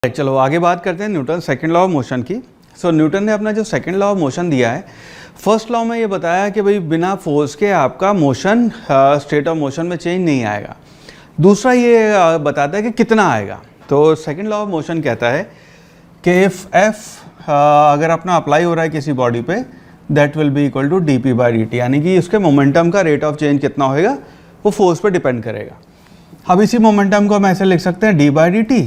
चलो आगे बात करते हैं Newton second law of motion की। सो न्यूटन ने अपना जो सेकंड लॉ ऑफ मोशन दिया है, फर्स्ट लॉ में ये बताया कि भाई बिना फोर्स के आपका मोशन स्टेट ऑफ मोशन में चेंज नहीं आएगा। दूसरा ये बताता है कि कितना आएगा। तो सेकंड लॉ ऑफ मोशन कहता है कि इफ एफ अगर अपना अप्लाई हो रहा है किसी बॉडी पे, that will be equal to D P by D T, यानी कि उसके मोमेंटम का रेट ऑफ चेंज कितना होएगा वो फोर्स पे डिपेंड करेगा। अब इसी मोमेंटम को हम ऐसे लिख सकते हैं D by D T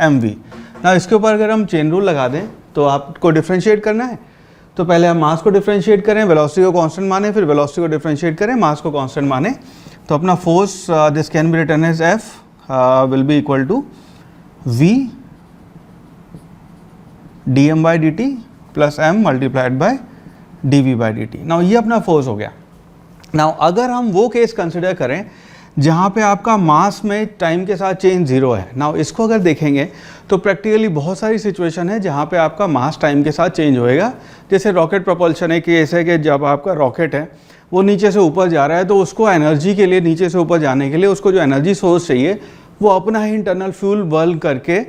M V. ना इसके ऊपर अगर हम चेन रूल लगा दें तो आपको डिफ्रेंशिएट करना है, तो पहले हम मास को डिफ्रेंशिएट करें, वेलोसिटी को कांस्टेंट माने, फिर वेलोसिटी को डिफ्रेंशिएट करें, मास को कांस्टेंट माने। तो अपना force this can be written as F will be equal to V D M by D T plus M multiplied by D V by D T. Now ये अपना फोर्स हो गया। नाउ अगर हम वो केस कंसिडर करें जहाँ पे आपका मास में टाइम के साथ चेंज जीरो है, नाउ इसको अगर देखेंगे तो प्रैक्टिकली बहुत सारी सिचुएशन है जहाँ पे आपका मास टाइम के साथ चेंज होएगा। जैसे रॉकेट प्रोपल्शन एक केस है कि जब आपका रॉकेट है वो नीचे से ऊपर जा रहा है, तो उसको एनर्जी के लिए, नीचे से ऊपर जाने के लिए उसको जो एनर्जी सोर्स चाहिए वो अपना ही इंटरनल फ्यूल बर्न करके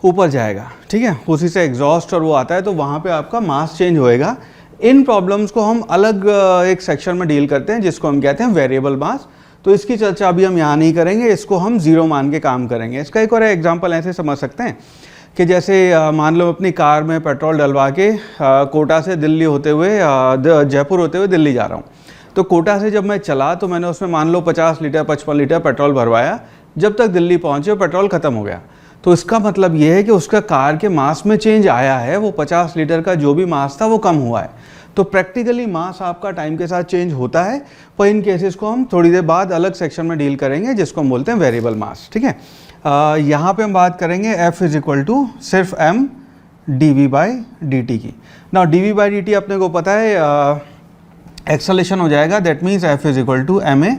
ऊपर जाएगा, ठीक है, उसी से एग्जॉस्ट और वो आता है, तो वहाँ पर आपका मास चेंज होएगा। इन प्रॉब्लम्स को हम अलग एक सेक्शन में डील करते हैं जिसको हम कहते हैं वेरिएबल मास। तो इसकी चर्चा अभी हम यहाँ नहीं करेंगे, इसको हम जीरो मान के काम करेंगे। इसका एक और एग्जांपल ऐसे समझ सकते हैं कि जैसे मान लो अपनी कार में पेट्रोल डलवा के कोटा से दिल्ली होते हुए जयपुर होते हुए दिल्ली जा रहा हूँ। तो कोटा से जब मैं चला तो मैंने उसमें मान लो 50 लीटर 55 लीटर पेट्रोल भरवाया। जब तक दिल्ली पहुँचे पेट्रोल ख़त्म हो गया। तो इसका मतलब ये है कि उसका कार के मास में चेंज आया है, वो 50 लीटर का जो भी मास था वो कम हुआ है। तो प्रैक्टिकली मास आपका टाइम के साथ चेंज होता है, पर इन केसेस को हम थोड़ी देर बाद अलग सेक्शन में डील करेंगे जिसको हम बोलते हैं वेरिएबल मास, ठीक है। यहाँ पे हम बात करेंगे F इज इक्वल टू सिर्फ m D V by D T की। ना D V by D T अपने को पता है एक्सेलेरेशन हो जाएगा, that means F is equal to ma।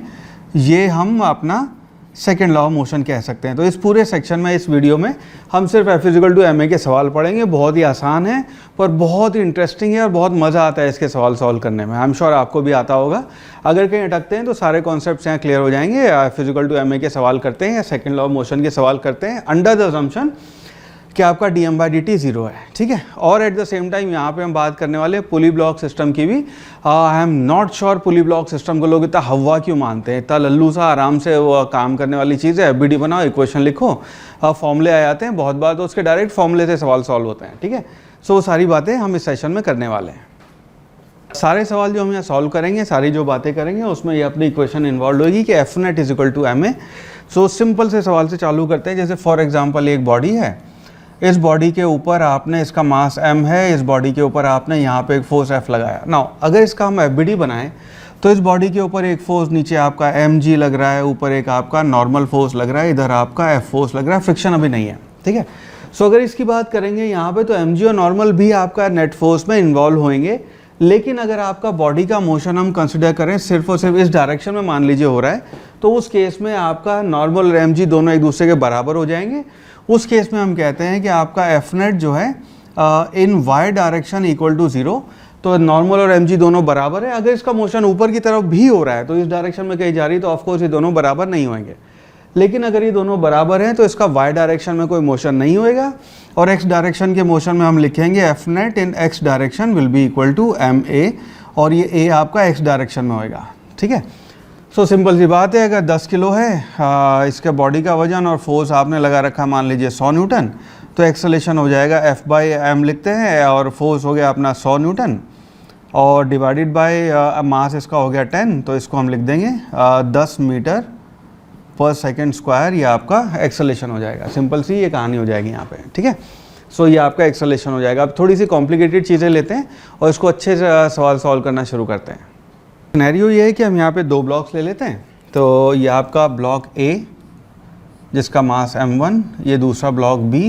ये हम अपना सेकेंड लॉ ऑफ मोशन कह सकते हैं। तो इस पूरे सेक्शन में, इस वीडियो में हम सिर्फ F is equal to ma के सवाल पढ़ेंगे। बहुत ही आसान है पर बहुत ही इंटरेस्टिंग है और बहुत मज़ा आता है इसके सवाल सॉल्व करने में। आई एम श्योर आपको भी आता होगा। अगर कहीं अटकते हैं तो सारे कॉन्सेप्ट्स यहाँ क्लियर हो जाएंगे। F is equal to ma के सवाल करते हैं या सेकेंड लॉ ऑफ मोशन के सवाल करते हैं अंडर द असम्पशन कि आपका D M by D T zero है, ठीक है। और एट द सेम टाइम यहाँ पे हम बात करने वाले पुली ब्लॉक सिस्टम की भी। I am not sure pulley block system को लोग इतना हवा क्यों मानते हैं। इतना लल्लू सा आराम से वो काम करने वाली चीज़ है। एफबीडी बनाओ, इक्वेशन लिखो, फॉर्मूले आ जाते हैं। बहुत बार तो उसके डायरेक्ट फॉर्मूले से सवाल सॉल्व होते हैं, ठीक है। सो वो सारी बातें हम इस सेशन में करने वाले हैं। सारे सवाल जो हम यहाँ सॉल्व करेंगे, सारी जो बातें करेंगे उसमें ये अपनी इक्वेशन इन्वॉल्व होगी कि F net is equal to ma। So simple से सवाल से चालू करते हैं। जैसे फॉर एग्जाम्पल एक बॉडी है, इस बॉडी के ऊपर आपने, इसका मास m है, इस बॉडी के ऊपर आपने यहाँ पे एक फोर्स F लगाया। नाउ अगर इसका हम FBD बनाएं तो इस बॉडी के ऊपर एक फोर्स नीचे आपका mg लग रहा है, ऊपर एक आपका नॉर्मल फोर्स लग रहा है, इधर आपका F फोर्स लग रहा है, फ्रिक्शन अभी नहीं है, ठीक है। सो अगर इसकी बात करेंगे यहाँ पे तो mg और नॉर्मल भी आपका नेट फोर्स में इन्वॉल्व होंगे। लेकिन अगर आपका बॉडी का मोशन हम कंसिडर करें सिर्फ और सिर्फ इस डायरेक्शन में मान लीजिए हो रहा है, तो उस केस में आपका नॉर्मल और mg दोनों एक दूसरे के बराबर हो जाएंगे। उस केस में हम कहते हैं कि आपका एफ नेट जो है in Y direction equal to zero. तो नॉर्मल और mg दोनों बराबर है। अगर इसका मोशन ऊपर की तरफ भी हो रहा है तो इस डायरेक्शन में कहीं जा रही है तो ऑफकोर्स ये दोनों बराबर नहीं होंगे। लेकिन अगर ये दोनों बराबर हैं तो इसका y डायरेक्शन में कोई मोशन नहीं होएगा और x डायरेक्शन के मोशन में हम लिखेंगे F net in x direction will be equal to ma, और ये a आपका x डायरेक्शन में होएगा, ठीक है। सो सिंपल सी बात है, अगर 10 किलो है इसके बॉडी का वजन और फोर्स आपने लगा रखा मान लीजिए 100 न्यूटन, तो एक्सेलेरेशन हो जाएगा F बाई m लिखते हैं और फोर्स हो गया अपना 100 न्यूटन और डिवाइडेड बाय मास इसका हो गया 10, तो इसको हम लिख देंगे 10 मीटर पर सेकेंड स्क्वायर। ये आपका एक्सेलेरेशन हो जाएगा। सिंपल सी ये कहानी हो जाएगी यहाँ पे, ठीक है। सो ये आपका एक्सेलेरेशन हो जाएगा। अब थोड़ी सी कॉम्प्लिकेटेड चीज़ें लेते हैं और इसको अच्छे से सवाल सॉल्व करना शुरू करते हैं। सिनेरियो ये है कि हम यहाँ पे दो ब्लॉक्स ले लेते हैं। तो ये आपका ब्लॉक A जिसका मास m1, ये दूसरा ब्लॉक B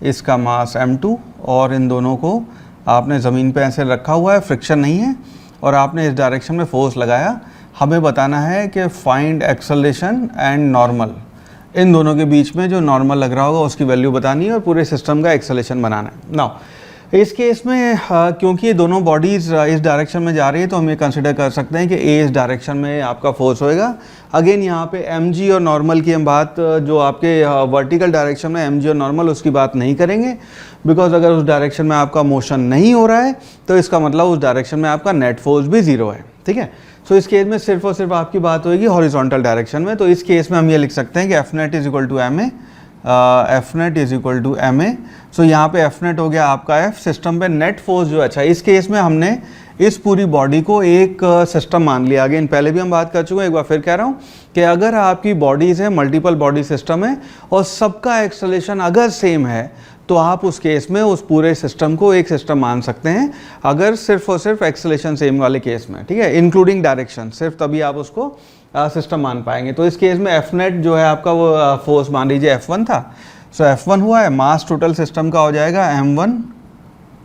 इसका मास m2, और इन दोनों को आपने ज़मीन पे ऐसे रखा हुआ है, फ्रिक्शन नहीं है, और आपने इस डायरेक्शन में फोर्स लगाया। हमें बताना है कि फाइंड एक्सेलरेशन एंड नॉर्मल, इन दोनों के बीच में जो नॉर्मल लग रहा होगा उसकी वैल्यू बतानी है और पूरे सिस्टम का एक्सेलरेशन बनाना है। नाउ इस केस में क्योंकि ये दोनों बॉडीज़ इस डायरेक्शन में जा रही है तो हम ये कंसिडर कर सकते हैं कि ए इस डायरेक्शन में आपका फोर्स होएगा। अगेन यहाँ पे एम जी और नॉर्मल की हम बात जो आपके वर्टिकल डायरेक्शन में एम जी और नॉर्मल उसकी बात नहीं करेंगे, बिकॉज अगर उस डायरेक्शन में आपका मोशन नहीं हो रहा है तो इसका मतलब उस डायरेक्शन में आपका नेट फोर्स भी ज़ीरो है। ठीक है, सो इस केस में सिर्फ और सिर्फ आपकी बात होगी हॉरिजॉन्टल डायरेक्शन में। तो इस केस में हम ये लिख सकते हैं कि F net is equal to M A, F net is equal to M A. So यहाँ पे एफ नेट हो गया आपका एफ, सिस्टम पे नेट फोर्स जो अच्छा इस केस में हमने इस पूरी बॉडी को एक सिस्टम मान लिया। अगेन पहले भी हम बात कर चुके हैं, एक बार फिर कह रहा हूँ कि अगर आपकी बॉडीज़ है, मल्टीपल बॉडी सिस्टम है और सबका एक्सेलरेशन अगर सेम है तो आप उस केस में उस पूरे सिस्टम को एक सिस्टम मान सकते हैं, अगर सिर्फ और सिर्फ एक्सेलरेशन सेम वाले केस में। ठीक है, इंक्लूडिंग डायरेक्शन, सिर्फ तभी आप उसको सिस्टम मान पाएंगे। तो इस केस में एफ नेट जो है आपका वो फोर्स मान लीजिए F1 था। सो F1 हुआ है, मास टोटल सिस्टम का हो जाएगा m1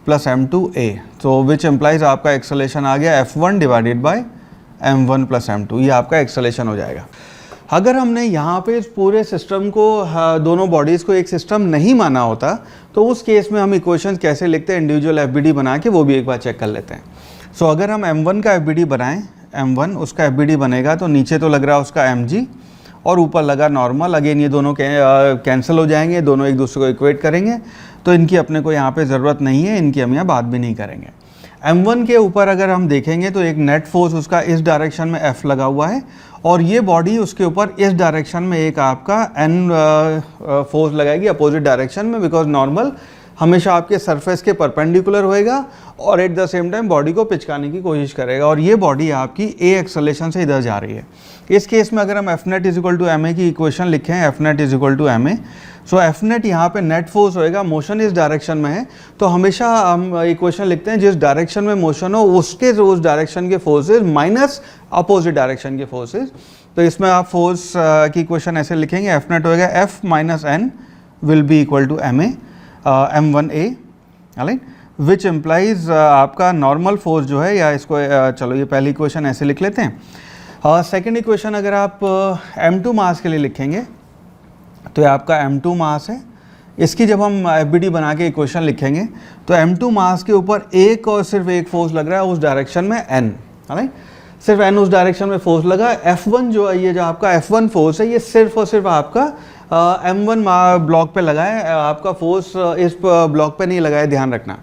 प्लस m2a, तो विच एम्प्लाइज आपका एक्सेलरेशन आ गया F1 divided by m1 plus m2, ये आपका एक्सेलरेशन हो जाएगा। अगर हमने यहाँ पे इस पूरे सिस्टम को दोनों बॉडीज़ को एक सिस्टम नहीं माना होता तो उस केस में हम इक्वेशंस कैसे लिखते हैं इंडिविजुअल एफबीडी बना के, वो भी एक बार चेक कर लेते हैं। सो अगर हम m1 का एफबीडी बनाएं, m1 उसका एफबीडी बनेगा तो नीचे तो लग रहा है उसका mg और ऊपर लगा नॉर्मल। अगेन ये दोनों कैंसिल हो जाएंगे, दोनों एक दूसरे को इक्वेट करेंगे, तो इनकी अपने को यहाँ पे ज़रूरत नहीं है, इनकी हम यहाँ बात भी नहीं करेंगे। m1 के ऊपर अगर हम देखेंगे तो एक नेट फोर्स उसका इस डायरेक्शन में F लगा हुआ है और ये बॉडी उसके ऊपर इस डायरेक्शन में एक आपका N फोर्स लगाएगी अपोजिट डायरेक्शन में, बिकॉज नॉर्मल हमेशा आपके सरफेस के परपेंडिकुलर होएगा और at the same time body को पिचकाने की कोशिश करेगा, और ये बॉडी आपकी ए एक्सेलरेशन से इधर जा रही है। इस केस में अगर हम F net is equal to M A की इक्वेशन लिखें, F net is equal to M A, so F net यहाँ पे नेट फोर्स होएगा, मोशन इस डायरेक्शन में है तो हमेशा हम इक्वेशन लिखते हैं जिस डायरेक्शन में मोशन हो उसके उस डायरेक्शन के फोर्सेज माइनस अपोजिट डायरेक्शन के फोर्सेज। तो इसमें आप फोर्स की इक्वेशन ऐसे लिखेंगे, एफ नेट होएगा F minus N will be equal to M A m1a, right, which implies आपका नॉर्मल फोर्स जो है, या इसको चलो ये पहली इक्वेशन ऐसे लिख लेते हैं। सेकंड इक्वेशन अगर आप m2 मास के लिए लिखेंगे तो ये आपका m2 मास है, इसकी जब हम एफबीडी बना के इक्वेशन लिखेंगे तो m2 मास के ऊपर एक और सिर्फ एक फोर्स लग रहा है उस डायरेक्शन में n, राइट, सिर्फ n उस डायरेक्शन में फोर्स लगा। F1 जो है, ये जो आपका F1 फोर्स है, ये सिर्फ और सिर्फ आपका M1 ब्लॉक पे लगा है, आपका फोर्स इस ब्लॉक पे नहीं लगा है, ध्यान रखना।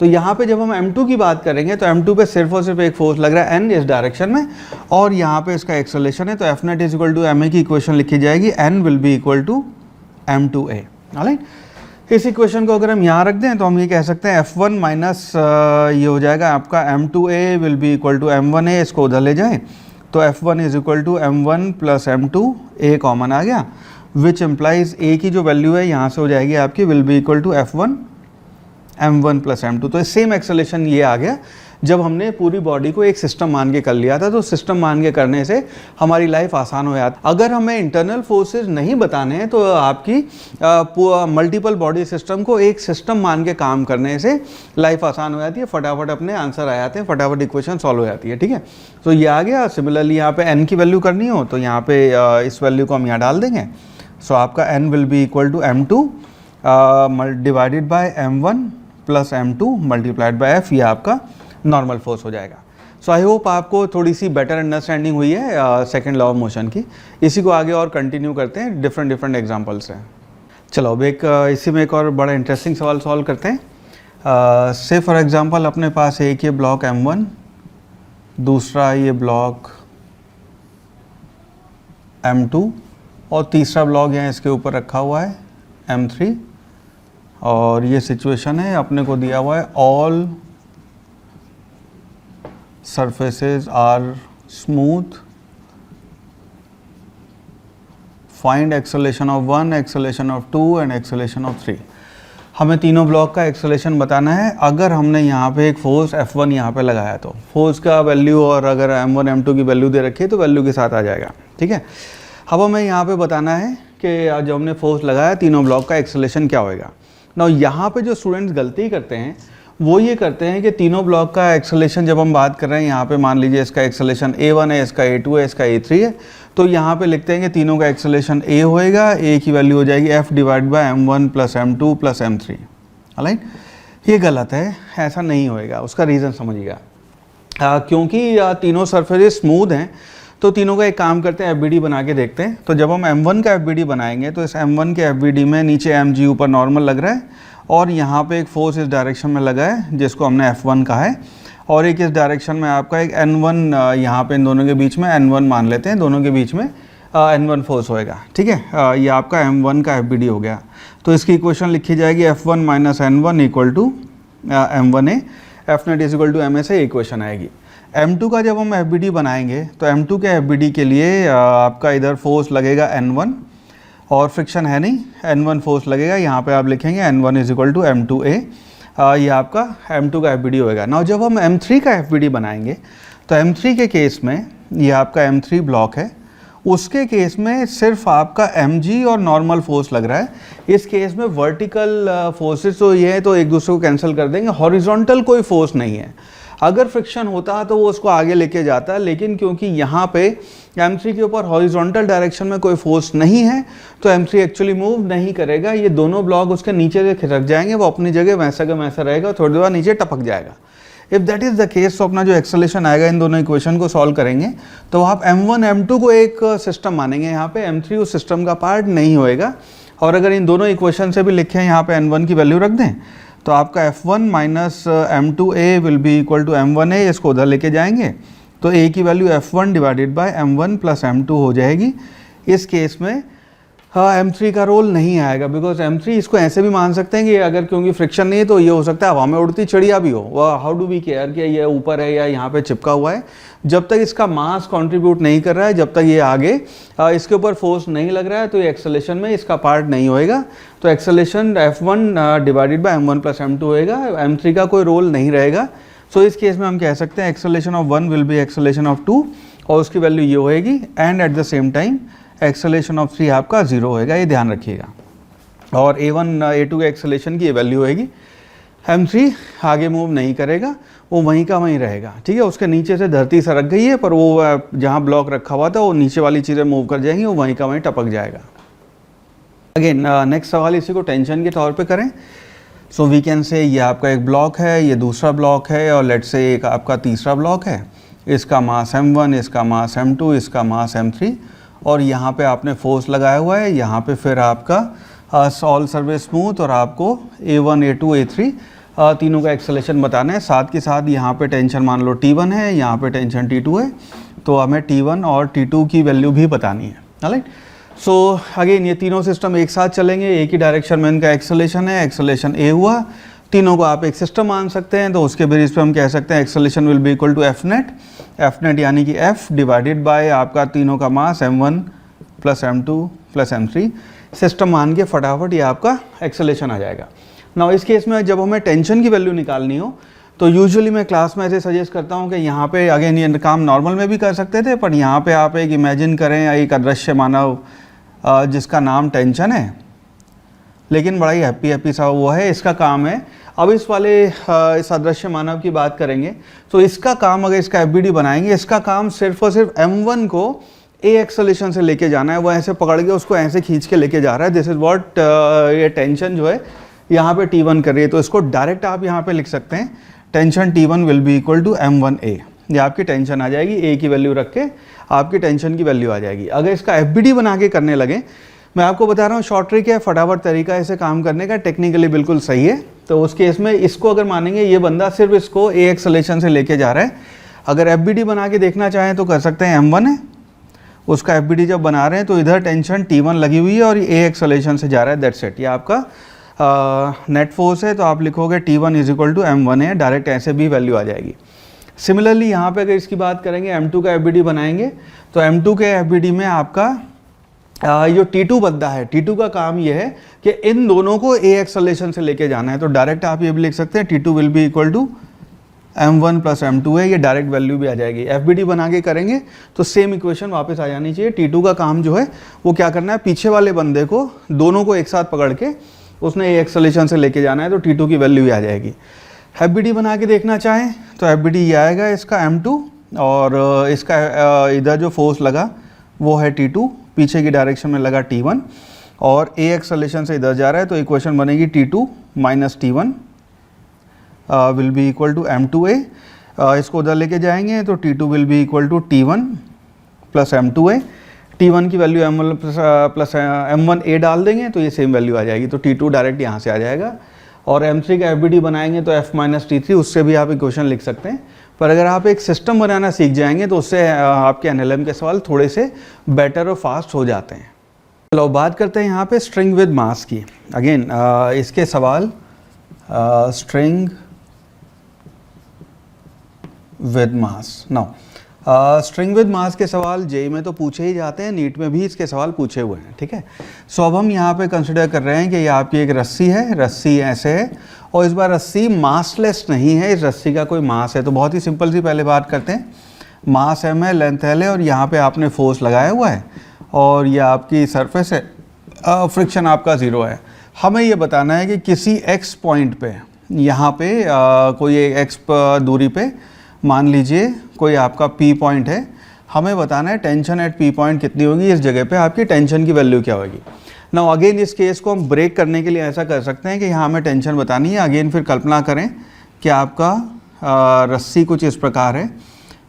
तो यहाँ पे जब हम M2 की बात करेंगे तो M2 पे सिर्फ और सिर्फ एक फोर्स लग रहा है N इस डायरेक्शन में, और यहाँ पे इसका एक्सेलरेशन है, तो F net is equal to M A की इक्वेशन लिखी जाएगी, N will be equal to M2a, right. इस इक्वेशन को अगर हम यहाँ रख दें तो हम ये कह सकते हैं F1 माइनस ये हो जाएगा आपका M2a will be equal to M1a, इसको उधर ले जाएँ तो F1 is equal to M1 plus M2, a common आ गया, विच एम्प्लाइज a की जो वैल्यू है यहाँ से हो जाएगी आपकी will be equal to F1 M1 plus M2। तो सेम एक्सेलरेशन ये आ गया जब हमने पूरी बॉडी को एक सिस्टम मान के कर लिया था। तो सिस्टम मान के करने से हमारी लाइफ आसान हो जाती। अगर हमें इंटरनल फोर्सेस नहीं बताने हैं तो आपकी मल्टीपल बॉडी सिस्टम को एक सिस्टम मान के काम करने से लाइफ आसान हो जाती है, फटाफट अपने आंसर आ जाते हैं, फटाफट इक्वेशन सॉल्व हो जाती है। ठीक है, तो ये आ गया। सिमिलरली यहाँ पे n की वैल्यू करनी हो तो यहाँ पे इस वैल्यू को हम यहाँ डाल देंगे। सो आपका n will be equal to m2 divided by m1 plus m2 multiplied by f, ये आपका नॉर्मल फोर्स हो जाएगा। सो आई होप आपको थोड़ी सी बेटर अंडरस्टैंडिंग हुई है सेकंड लॉ ऑफ मोशन की। इसी को आगे और कंटिन्यू करते हैं डिफरेंट एग्जांपल से। चलो अब इसी में एक और बड़ा इंटरेस्टिंग सवाल सॉल्व करते हैं। से फॉर एग्जांपल अपने पास एक ये ब्लॉक m1, दूसरा ये ब्लॉक m2 और तीसरा ब्लॉक यहाँ इसके ऊपर रखा हुआ है m3, और ये सिचुएशन है, अपने को दिया हुआ है all surfaces are smooth, find acceleration of 1, acceleration of 2 and acceleration of 3। हमें तीनों ब्लॉक का एक्सेलरेशन बताना है। अगर हमने यहाँ पे एक फोर्स F1 यहाँ पे लगाया तो फोर्स का वैल्यू, और अगर M1 M2 की वैल्यू दे रखी है तो वैल्यू के साथ आ जाएगा। ठीक है, अब हमें यहाँ पे बताना है कि जब हमने फोर्स लगाया तीनों ब्लॉक का एक्सेलरेशन क्या होएगा। ना यहाँ पे जो स्टूडेंट्स गलती करते हैं वो ये करते हैं कि तीनों ब्लॉक का एक्सेलरेशन जब हम बात कर रहे हैं, यहाँ पे मान लीजिए इसका एक्सेलरेशन a1 है, इसका a2 है, इसका a3 है, तो यहाँ पे लिखते हैं कि तीनों का एक्सेलरेशन a होएगा, a की वैल्यू हो जाएगी f divide by m1 plus m2 plus m3, right. ये गलत है, ऐसा नहीं होएगा। उसका रीज़न समझिएगा, क्योंकि तीनों सरफेस स्मूथ हैं तो तीनों का एक काम करते हैं, एफबीडी बना के देखते हैं। तो जब हम M1 का एफबीडी बनाएंगे तो इस M1 के एफबीडी में नीचे mg ऊपर नॉर्मल लग रहा है और यहाँ पे एक फोर्स इस डायरेक्शन में लगा है जिसको हमने F1 कहा है, और एक इस डायरेक्शन में आपका एक N1 यहाँ पे इन दोनों के बीच में N1 मान लेते हैं, दोनों के बीच में N1 फोर्स होएगा। ठीक है, ये आपका M1 का एफबीडी हो गया। तो इसकी इक्वेशन लिखी जाएगी F1 minus N1 equal to M1A, F net is equal to M A से इक्वेशन आएगी। M2 का जब हम एफबीडी बनाएंगे तो M2 के एफबीडी के लिए आपका इधर फोर्स लगेगा N1 और फ्रिक्शन है नहीं, N1 फोर्स लगेगा, यहाँ पे आप लिखेंगे N1 is equal to M2A। ये आपका M2 का एफबीडी होएगा। नाउ जब हम M3 का एफबीडी बनाएंगे तो M3 के केस में ये आपका M3 ब्लॉक है, उसके केस में सिर्फ आपका mg और नॉर्मल फोर्स लग रहा है। इस केस में वर्टिकल फोर्सेस तो ये है तो एक दूसरे को कैंसिल कर देंगे, हॉरिजॉन्टल कोई फोर्स नहीं है। अगर फ्रिक्शन होता तो वो उसको आगे लेके जाता, लेकिन क्योंकि यहाँ पे M3 के ऊपर हॉरिजॉन्टल डायरेक्शन में कोई फोर्स नहीं है तो M3 एक्चुअली मूव नहीं करेगा। ये दोनों ब्लॉक उसके नीचे से खिसक जाएंगे, वो अपनी जगह वैसा का वैसा रहेगा, थोड़ी देर बाद नीचे टपक जाएगा। If that is the case तो अपना जो एक्सेलेरेशन आएगा इन दोनों इक्वेशन को सॉल्व करेंगे तो आप M1 M2 को एक सिस्टम मानेंगे, यहाँ पे M3 उस सिस्टम का पार्ट नहीं होएगा। और अगर इन दोनों इक्वेशन से भी लिखें यहाँ पे N1 की वैल्यू रख दें तो आपका F1 minus M2A will be equal to M1A, इसको उधर लेके जाएंगे तो A की value F1 divided by M1 plus M2 हो जाएगी। इस केस में M3 का रोल नहीं आएगा, बिकॉज M3 इसको ऐसे भी मान सकते हैं कि अगर क्योंकि फ्रिक्शन नहीं है तो ये हो सकता है हवा में उड़ती चिड़िया भी हो, वह हाउ डू वी केयर कि ये ऊपर है या यहाँ पे चिपका हुआ है। जब तक इसका मास कंट्रीब्यूट नहीं कर रहा है, जब तक ये आगे इसके ऊपर फोर्स नहीं लग रहा है तो ये एक्सेलेरेशन में इसका पार्ट नहीं होएगा। तो acceleration F1 divided by M1 plus M2 होएगा, M3 का कोई रोल नहीं रहेगा। सो इस केस में हम कह सकते हैं acceleration of 1 will be acceleration of 2 और उसकी वैल्यू ये होएगी, and at the same time acceleration of 3 आपका 0 होएगा, ये ध्यान रखिएगा। और A1 A2 के एक्सेलेरेशन की ये वैल्यू होएगी। M3 आगे मूव नहीं करेगा, वो वहीं का वहीं रहेगा। ठीक है, उसके नीचे से धरती सरक गई है पर वो जहाँ ब्लॉक रखा हुआ था वो नीचे वाली चीज़ें मूव कर जाएंगी, वो वहीं का वहीं टपक जाएगा। अगेन नेक्स्ट सवाल इसी को टेंशन के तौर पे करें। सो वी कैन से ये आपका एक ब्लॉक है, ये दूसरा ब्लॉक है और लेट्स से एक आपका तीसरा ब्लॉक है। इसका मास M1, इसका मास M2, इसका मास M3 और यहाँ पे आपने फोर्स लगाया हुआ है। यहाँ पे फिर आपका ऑल सर्फेस स्मूथ और आपको A1 A2 A3 तीनों का एक्सेलेरेशन बताना है। साथ के साथ यहाँ पे टेंशन मान लो T1 है, यहाँ पे टेंशन T2 है, तो हमें T1 और T2 की वैल्यू भी बतानी है। राइट, सो अगेन ये तीनों सिस्टम एक साथ चलेंगे, एक ही डायरेक्शन में इनका एक्सेलेरेशन है, एक्सेलेरेशन A हुआ, तीनों को आप एक सिस्टम मान सकते हैं। तो उसके बेसिस पे हम कह सकते हैं acceleration will be equal to F net यानी कि F डिवाइडेड बाय आपका तीनों का मास M1 plus M2 plus M3, system मान के फटाफट ये आपका एक्सेलेरेशन आ जाएगा। नाउ इस केस में जब हमें टेंशन की वैल्यू निकालनी हो तो यूजुअली मैं क्लास में ऐसे सजेस्ट करता हूँ कि यहाँ पे अगेन ये काम नॉर्मल में भी कर सकते थे, पर यहाँ पे आप एक इमेजिन करें एक अदृश्य मानव जिसका नाम टेंशन है, लेकिन बड़ा ही हैप्पी सा वो है, इसका काम है। अब इस वाले इस अदृश्य मानव की बात करेंगे तो इसका काम, अगर इसका एफबीडी बनाएंगे, इसका काम सिर्फ और सिर्फ M1 को A एक्सेलेरेशन से लेके जाना है। वो ऐसे पकड़ के उसको ऐसे खींच के लेके जा रहा है। दिस इज व्हाट ये टेंशन जो है यहाँ पे T1 कर रही है। तो इसको डायरेक्ट आप यहाँ पे लिख सकते हैं, tension T1 will be equal to M1A। ये आपकी टेंशन आ जाएगी, A की वैल्यू रख के आपकी टेंशन की वैल्यू आ जाएगी। अगर इसका एफबीडी बना के करने लगे, मैं आपको बता रहा हूँ शॉर्ट ट्रिक है, फटाफट तरीका इसे काम करने का, टेक्निकली बिल्कुल सही है। तो उस केस में इसको अगर मानेंगे, ये बंदा सिर्फ इसको A एक्सेलेरेशन से लेके जा रहा है। अगर एफबीडी बना के देखना चाहें तो कर सकते हैं, M1 है, उसका एफबीडी जब बना रहे हैं तो इधर टेंशन T1 लगी हुई है और A एक्सेलेरेशन से जा रहा है, दैट्स इट। ये आपका नेट फोर्स है, तो आप लिखोगे T1 is equal to M1A, direct ऐसे भी वैल्यू आ जाएगी। सिमिलरली यहाँ पे अगर इसकी बात करेंगे, M2 का एफबीडी बनाएंगे तो M2 के एफबीडी में आपका जो T2 बंदा है, T2 का काम ये है कि इन दोनों को A एक्सेलेरेशन से लेके जाना है। तो डायरेक्ट आप ये भी लिख सकते हैं T2 will be equal to M1 plus M2 है, ये डायरेक्ट वैल्यू भी आ जाएगी। एफबीडी बना के करेंगे तो सेम इक्वेशन वापस आ जानी चाहिए। T2 का काम जो है वो क्या करना है, पीछे वाले बंदे को दोनों को एक साथ पकड़ के उसने A एक्सेलेरेशन से लेके जाना है, तो T2 की वैल्यू भी आ जाएगी। एफबीडी बना के देखना चाहें तो एफबीडी ये आएगा इसका M2 और इसका इधर जो फोर्स लगा वो है T2, पीछे की डायरेक्शन में लगा T1 और A एक्सेलेरेशन से इधर जा रहा है, तो इक्वेशन बनेगी T2 minus T1 will be equal to M2A, इसको उधर लेके जाएंगे तो T2 will be equal to T1 plus M2A, T1 की वैल्यू M1 प्लस M1A डाल देंगे तो ये सेम वैल्यू आ जाएगी, तो T2 डायरेक्ट यहाँ से आ जाएगा। और M3 का FBD बनाएंगे तो F माइनस T3, उससे भी आप इक्वेशन लिख सकते हैं। पर अगर आप एक सिस्टम बनाना सीख जाएंगे तो उससे आपके NLM के सवाल थोड़े से बेटर और फास्ट हो जाते हैं। चलो बात करते हैं यहाँ पे स्ट्रिंग विद मास की। अगेन इसके सवाल string with mass. Now string with mass के सवाल जेई में तो पूछे ही जाते हैं, नीट में भी इसके सवाल पूछे हुए हैं, ठीक है। सो अब हम यहाँ पे कंसिडर कर रहे हैं कि ये आपकी एक रस्सी है, रस्सी ऐसे है और इस बार रस्सी मासलेस नहीं है, इस रस्सी का कोई मास है। तो बहुत ही सिंपल सी पहले बात करते हैं, मास m है, लेंथ l है और यहाँ पे आपने फोर्स लगाया हुआ है और ये आपकी सरफेस है, फ्रिक्शन आपका 0 है। हमें ये बताना है कि किसी x पॉइंट पे, यहाँ पे कोई एक x दूरी पे मान लीजिए कोई आपका P पॉइंट है, हमें बताना है टेंशन एट P पॉइंट कितनी होगी, इस जगह पे आपकी टेंशन की वैल्यू क्या होगी। नाउ अगेन इस केस को हम ब्रेक करने के लिए ऐसा कर सकते हैं कि यहाँ हमें टेंशन बतानी है। अगेन फिर कल्पना करें कि आपका रस्सी कुछ इस प्रकार है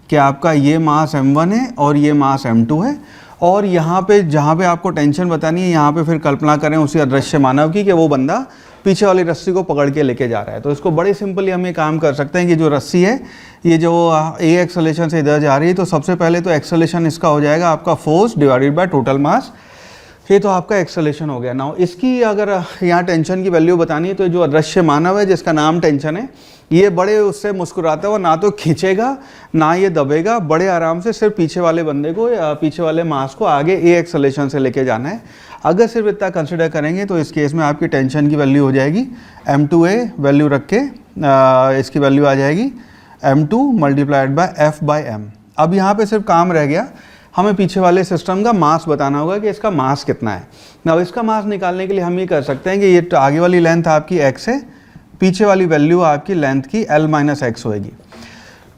कि आपका ये मास M1 है और ये मास M2 है और यहाँ पे जहाँ पे आपको टेंशन बतानी है, यहाँ पे फिर कल्पना करें उसी अदृश्य मानव की कि वो बंदा पीछे वाली रस्सी को पकड़ के लेके जा रहा है। तो इसको बड़े सिंपली हम ये काम कर सकते हैं कि जो रस्सी है ये जो a एक्सेलरेशन से इधर जा रही है, तो सबसे पहले तो एक्सेलरेशन इसका हो जाएगा आपका फोर्स डिवाइडेड बाय टोटल मास, ये तो आपका एक्सेलरेशन हो गया। नाउ इसकी अगर यहाँ टेंशन की वैल्यू बतानी है तो जो अदृश्य मानव है जिसका नाम टेंशन है, ये बड़े उससे मुस्कुराता हुआ ना तो खींचेगा ना ये दबेगा, बड़े आराम से सिर्फ पीछे वाले बंदे को या पीछे वाले मास को आगे a एक्सेलरेशन से लेके जाना है। अगर सिर्फ इतना कंसिडर करेंगे तो इस केस में आपकी टेंशन की वैल्यू हो जाएगी M2A, वैल्यू रख के इसकी वैल्यू आ जाएगी M2 multiplied by F by M। अब यहाँ पे सिर्फ काम रह गया, हमें पीछे वाले सिस्टम का मास बताना होगा कि इसका मास कितना है। ना इसका मास निकालने के लिए हम ये कर सकते हैं कि ये आगे वाली लेंथ आपकी x है, पीछे वाली वैल्यू आपकी लेंथ की L माइनस एक्स होएगी।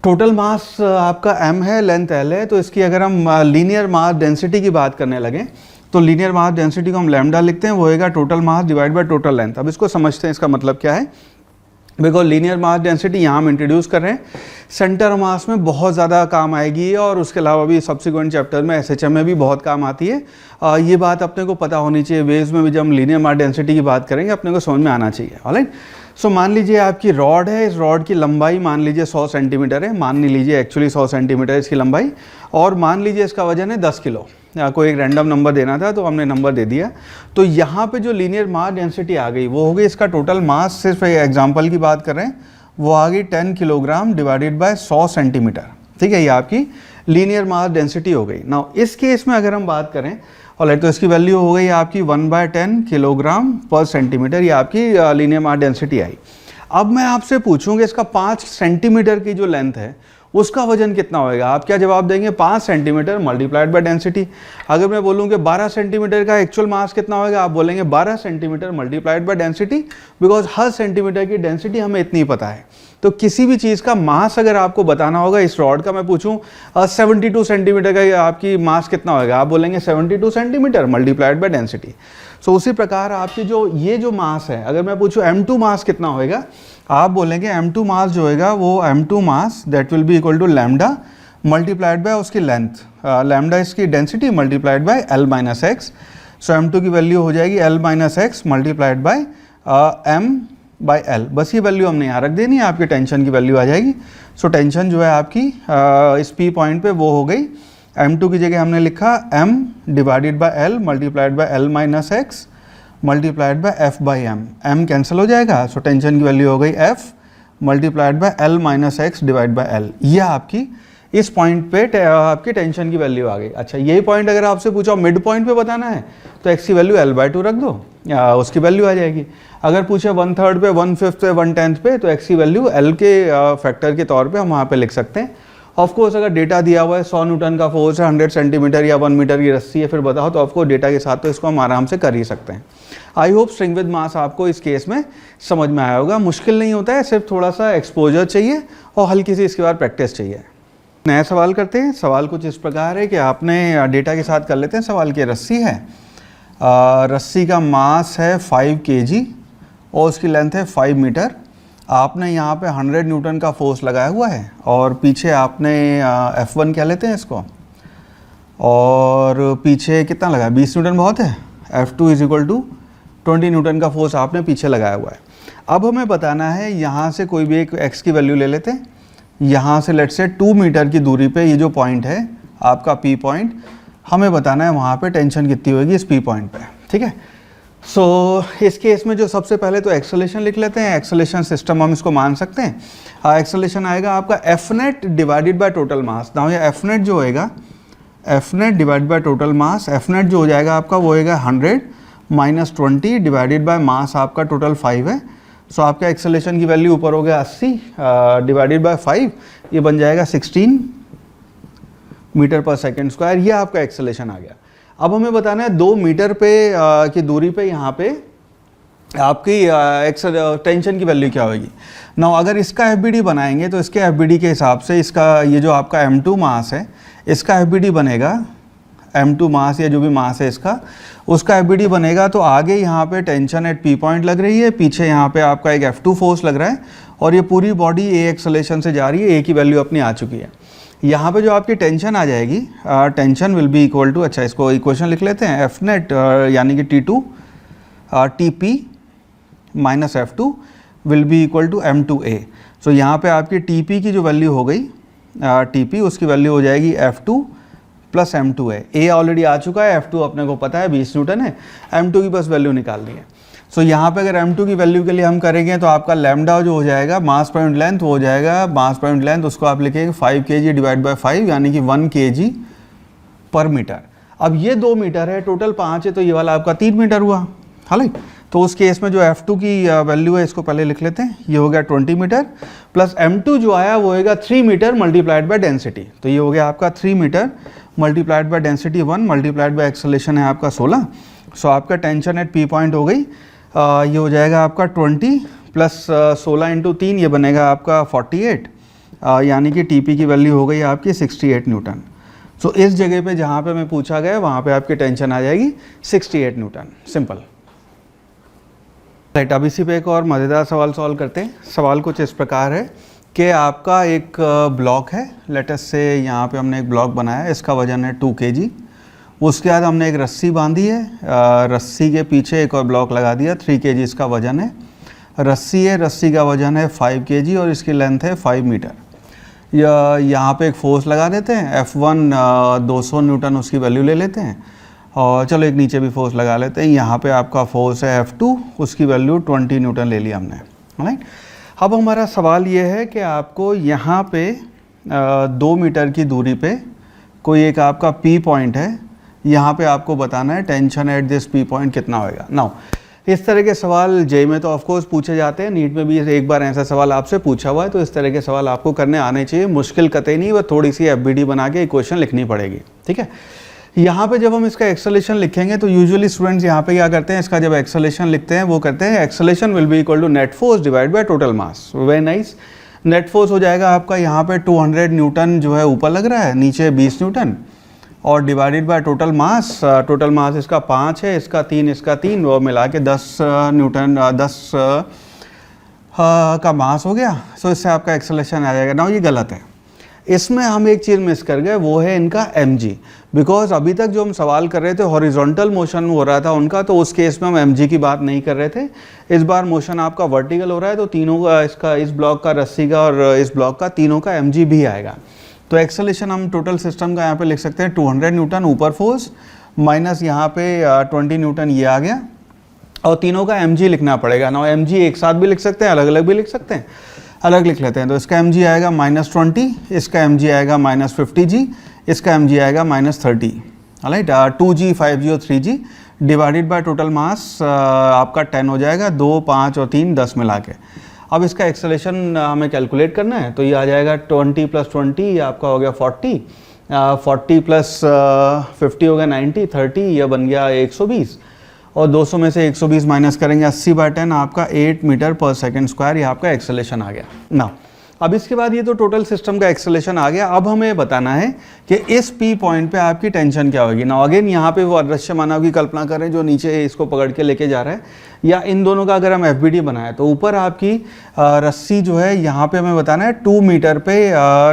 टोटल मास आपका m है, लेंथ l है, तो इसकी अगर हम लीनियर मास डेंसिटी की बात करने लगें तो लीनियर मास डेंसिटी को हम लैम्डा लिखते हैं, वो होएगा total mass divide by total length. अब इसको समझते हैं इसका मतलब क्या है। बिकॉज लीनियर मास डेंसिटी यहाँ हम इंट्रोड्यूस कर रहे हैं, सेंटर मास में बहुत ज़्यादा काम आएगी और उसके अलावा भी सब्सिक्वेंट चैप्टर में SHM में भी बहुत काम आती है। ये बात अपने को पता होनी चाहिए, वेव्स में भी जब हम लीनियर मास डेंसिटी की बात करेंगे अपने को समझ में आना चाहिए। ऑलराइट, सो मान लीजिए आपकी रॉड है, इस रॉड की लंबाई मान लीजिए 100 सेंटीमीटर है, मान लीजिए एक्चुअली 100 सेंटीमीटर इसकी लंबाई, और मान लीजिए इसका वजन है 10 किलो। कोई एक रैंडम नंबर देना था तो हमने नंबर दे दिया। तो यहाँ पे जो लीनियर मास डेंसिटी आ गई वो हो गई इसका टोटल मास, सिर्फ एग्जांपल की बात कर रहे हैं, वो आ गई 10 किलोग्राम डिवाइडेड बाय 100 सेंटीमीटर। ठीक है, ये आपकी लीनियर मास डेंसिटी हो गई। नाउ इस केस में अगर हम बात करें ऑलराइट, तो इसकी वैल्यू हो गई आपकी 1/10 किलोग्राम पर सेंटीमीटर, ये आपकी लीनियर मास डेंसिटी आई। अब मैं आपसे पूछूंगा इसका 5 सेंटीमीटर की जो लेंथ है उसका वजन कितना होएगा, आप क्या जवाब देंगे? 5 सेंटीमीटर मल्टीप्लाइड बाय डेंसिटी। अगर मैं बोलूँ कि 12 सेंटीमीटर का एक्चुअल मास कितना होएगा, आप बोलेंगे 12 centimetre multiplied by density, because her centimetre की डेंसिटी हमें इतनी पता है। तो किसी भी चीज़ का मास अगर आपको बताना होगा, इस रॉड का मैं पूछूं 72 सेंटीमीटर का आपकी मास कितना होगा, आप बोलेंगे 72 सेंटीमीटर मल्टीप्लाइड बाय डेंसिटी। सो उसी प्रकार आपकी जो ये जो मास है, अगर मैं पूछूं M2 मास कितना होएगा, आप बोलेंगे M2 मास जो होएगा वो M2 mass that will be equal to lambda multiplied by उसकी लेंथ, लैम्डा इसकी density multiplied by L minus X. So M2 की वैल्यू हो जाएगी L minus X multiplied by M by L। बस ये वैल्यू हमने यहाँ रख देनी है, आपकी टेंशन की वैल्यू आ जाएगी। सो टेंशन जो है आपकी इस P पॉइंट पे वो हो गई, M2 की जगह हमने लिखा M divided by L multiplied by L minus X multiplied by F by M। M cancel हो जाएगा, सो टेंशन की वैल्यू हो गई F multiplied by L minus x divide by L। यह आपकी इस पॉइंट पे आपकी टेंशन की वैल्यू आ गई। अच्छा, यही पॉइंट अगर आपसे पूछा मिड पॉइंट पे बताना है तो x की वैल्यू L/2 रख दो, उसकी वैल्यू आ जाएगी। अगर पूछे 1/3 पे, 1/5 पे, 1/10 पे, तो x की वैल्यू L के फैक्टर के तौर पे हम वहाँ पे लिख सकते हैं। ऑफकोर्स अगर डेटा दिया हुआ है 100 न्यूटन का फोर्स है, 100 सेंटीमीटर या 1 मीटर की रस्सी है, फिर बताओ, तो ऑफकोर्स डेटा के साथ तो इसको हम आराम से कर ही सकते हैं। I hope string with mass आपको इस केस में समझ में आया होगा। मुश्किल नहीं होता है, सिर्फ थोड़ा सा एक्सपोजर चाहिए और हल्की सी इसके बाद प्रैक्टिस चाहिए। नया सवाल करते हैं। सवाल कुछ इस प्रकार है कि आपने डेटा के साथ कर लेते हैं सवाल की। रस्सी है, रस्सी का मास है 5 kg और उसकी लेंथ है 5 मीटर। आपने यहाँ पे 100 न्यूटन का फोर्स लगाया हुआ है और पीछे आपने F1 क्या लेते हैं इसको, और पीछे कितना लगा, 20 न्यूटन बहुत है, F2 is equal to 20 newton का फोर्स आपने पीछे लगाया हुआ है। अब हमें बताना है यहाँ से कोई भी एक x की वैल्यू ले लेते हैं, यहाँ से लेट्स से 2 मीटर की दूरी पे ये जो पॉइंट है आपका P पॉइंट, हमें बताना है वहाँ पे टेंशन कितनी होगी इस P पॉइंट पे, ठीक है। सो इस केस में जो सबसे पहले तो एक्सेलेरेशन लिख लेते हैं, एक्सेलेरेशन सिस्टम हम इसको मान सकते हैं। एक्सेलेरेशन आएगा आपका F net divided by total mass. Now ये एफ नेट जो होएगा, F net divided by total mass, F net जो हो जाएगा आपका वो होएगा 100 माइनस 20 डिवाइडेड बाय मास आपका टोटल 5 है। सो आपका एक्सेलेरेशन की वैल्यू ऊपर हो गया 80 डिवाइडेड बाय 5, ये बन जाएगा 16 मीटर पर सेकेंड स्क्वायर। ये आपका एक्सेलेरेशन आ गया। अब हमें बताना है 2 मीटर पे की दूरी पे यहाँ पे आपकी टेंशन की वैल्यू क्या होगी। नाउ अगर इसका एफबीडी बनाएंगे तो इसके एफबीडी के हिसाब से इसका ये जो आपका M2 मास है, इसका एफबीडी बनेगा M2 मास या जो भी मास है इसका, उसका एफबीडी बनेगा। तो आगे यहाँ पे टेंशन एट P पॉइंट लग रही है, पीछे यहाँ पे आपका एक F2 फोर्स लग रहा है और ये पूरी बॉडी A एक्सेलेरेशन से जा रही है, A की वैल्यू अपनी आ चुकी है। यहाँ पे जो आपकी टेंशन आ जाएगी, tension will be equal to, अच्छा इसको इक्वेशन लिख लेते हैं, एफ नेट यानी कि T2 TP minus F2 will be equal to M2A। So यहाँ पे आपकी TP की जो वैल्यू हो गई TP, उसकी वैल्यू हो जाएगी F2 plus M2A। A already आ चुका है, F2 अपने को पता है 20 न्यूटन है, M2 की बस वैल्यू निकालनी है। सो यहाँ पे अगर M2 की वैल्यू के लिए हम करेंगे तो आपका लैम्डा जो हो जाएगा मास पर यूनिट लेंथ, वो हो जाएगा मास पर यूनिट लेंथ, उसको आप लिखेंगे 5 kg डिवाइड बाय 5 यानी कि 1 kg पर मीटर। अब ये 2 मीटर है, टोटल 5 है, तो ये वाला आपका 3 मीटर हुआ। हालांकि तो उस केस में जो F2 की वैल्यू है इसको पहले लिख लेते हैं, ये हो गया 20 मीटर प्लस M2 जो आया वो होगा 3 मीटर मल्टीप्लाइड बाय डेंसिटी। तो ये हो गया आपका 3 metre multiplied by density 1 multiplied by acceleration है आपका 16। सो आपका टेंशन एट P पॉइंट हो गई, ये हो जाएगा आपका 20 प्लस 16 इंटू 3, ये बनेगा आपका 48, यानी कि TP की वैल्यू हो गई आपकी 68 न्यूटन। सो इस जगह पे जहाँ पे मैं पूछा गया वहाँ पे आपकी टेंशन आ जाएगी 68 न्यूटन। सिंपल। राइट, अब इसी पे एक और मज़ेदार सवाल सॉल्व करते हैं। सवाल कुछ इस प्रकार है कि आपका एक ब्लॉक है, लेटस से यहाँ पे हमने एक ब्लॉक बनाया है, इसका वजन है 2 kg। उसके बाद हमने एक रस्सी बांधी है, रस्सी के पीछे एक और ब्लॉक लगा दिया, 3 kg इसका वजन है। रस्सी है, रस्सी का वजन है 5 kg और इसकी लेंथ है 5 मीटर। यहाँ पे एक फोर्स लगा देते हैं, F1 200 न्यूटन उसकी वैल्यू ले लेते हैं, और चलो एक नीचे भी फोर्स लगा लेते हैं। यहाँ पे आपका फोर्स है F2, उसकी वैल्यू 20 न्यूटन ले लिया हमने। राइट, अब हमारा सवाल ये है कि आपको यहाँ पे 2 मीटर की दूरी पे कोई एक आपका P पॉइंट है, यहाँ पे आपको बताना है tension at this P point कितना होएगा। नाउ इस तरह के सवाल जे में तो ऑफकोर्स पूछे जाते हैं, नीट में भी एक बार ऐसा सवाल आपसे पूछा हुआ है, तो इस तरह के सवाल आपको करने आने चाहिए। मुश्किल कतई नहीं, वह थोड़ी सी FBD बना के इक्वेशन लिखनी पड़ेगी, ठीक है। यहाँ पे जब हम इसका एक्सेलेरेशन लिखेंगे तो यूजुअली स्टूडेंट्स यहाँ पे क्या करते हैं, इसका जब एक्सेलेरेशन लिखते हैं वो करते हैं acceleration will be equal to net force divide by total mass. Very nice. Net force हो जाएगा आपका यहाँ पे 200 न्यूटन जो है ऊपर लग रहा है, नीचे 20 न्यूटन, और divided by total mass. Total mass इसका 5 है, इसका 3, इसका 3, वो मिला के 10 न्यूटन 10 का मास हो गया। सो इससे आपका एक्सेलेरेशन आ जाएगा। नाउ ये गलत है, इसमें हम एक चीज़ मिस कर गए, वो है इनका mg। बिकॉज अभी तक जो हम सवाल कर रहे थे हॉरिजॉन्टल मोशन हो रहा था उनका, तो उस केस में हम mg की बात नहीं कर रहे थे। इस बार मोशन आपका वर्टिकल हो रहा है, तो तीनों का, इसका, इस ब्लॉक का, रस्सी का और इस ब्लॉक का, तीनों का mg भी आएगा। तो एक्सेलेरेशन हम टोटल सिस्टम का यहाँ पे लिख सकते हैं 200 न्यूटन ऊपर फोर्स माइनस यहाँ पे 20 न्यूटन ये आ गया, और तीनों का mg लिखना पड़ेगा ना। mg एक साथ भी लिख सकते हैं, अलग अलग भी लिख सकते हैं, अलग लिख लेते हैं। तो इसका mg आएगा -20, इसका mg आएगा -50g, इसका mg आएगा -30। राइट, 2g 5g और 3g डिवाइडेड बाय टोटल मास आपका 10 हो जाएगा, 2 5 और 3 10 मिला के। अब इसका एक्सेलेरेशन हमें कैलकुलेट करना है, तो ये आ जाएगा 20 + 20, ये आपका हो गया 40, 40 + 50 हो गया 90, 30 ये बन गया 120, और 200 में से 120 माइनस करेंगे 80/10, आपका 8 मीटर पर सेकेंड स्क्वायर, ये आपका एक्सेलेरेशन आ गया। ना अब इसके बाद ये तो टोटल सिस्टम का एक्सेलेरेशन आ गया। अब हमें बताना है कि इस P पॉइंट पे आपकी टेंशन क्या होगी। ना अगेन यहाँ पे वो अदृश्य मानव की कल्पना करें जो नीचे इसको पकड़ के लेके जा रहा है, या इन दोनों का अगर हम FBD बनाए तो ऊपर आपकी रस्सी जो है यहाँ पे हमें बताना है 2 मीटर पे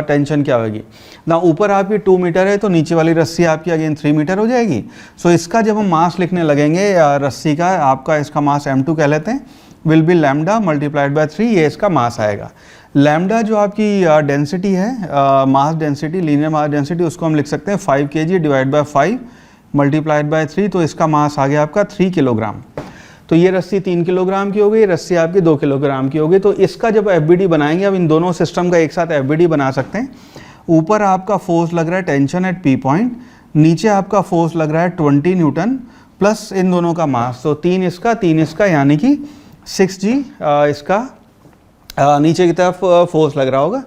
टेंशन क्या होगी। ना ऊपर आपकी 2 मीटर है तो नीचे वाली रस्सी आपकी अगेन 3 मीटर हो जाएगी। सो इसका जब हम मास लिखने लगेंगे रस्सी का, आपका इसका मास M2 कह लेते हैं, will be lambda multiplied bye 3, ये इसका मास आएगा। लैम्डा जो आपकी डेंसिटी है, mass density, linear mass density, उसको हम लिख सकते हैं 5 kg divide by 5 multiplied by 3, तो इसका मास आ गया आपका 3 किलोग्राम। तो ये रस्सी 3 किलोग्राम की हो गई, रस्सी आपकी 2 किलोग्राम की हो गई। तो इसका जब FBD बनाएंगे, अब इन दोनों सिस्टम का एक साथ FBD बना सकते हैं। ऊपर आपका फोर्स लग रहा है टेंशन एट P पॉइंट, नीचे आपका फोर्स लग रहा है 20 न्यूटन प्लस इन दोनों का मास, तो 3 इसका यानी कि 6G इसका नीचे की तरफ फोर्स लग रहा होगा।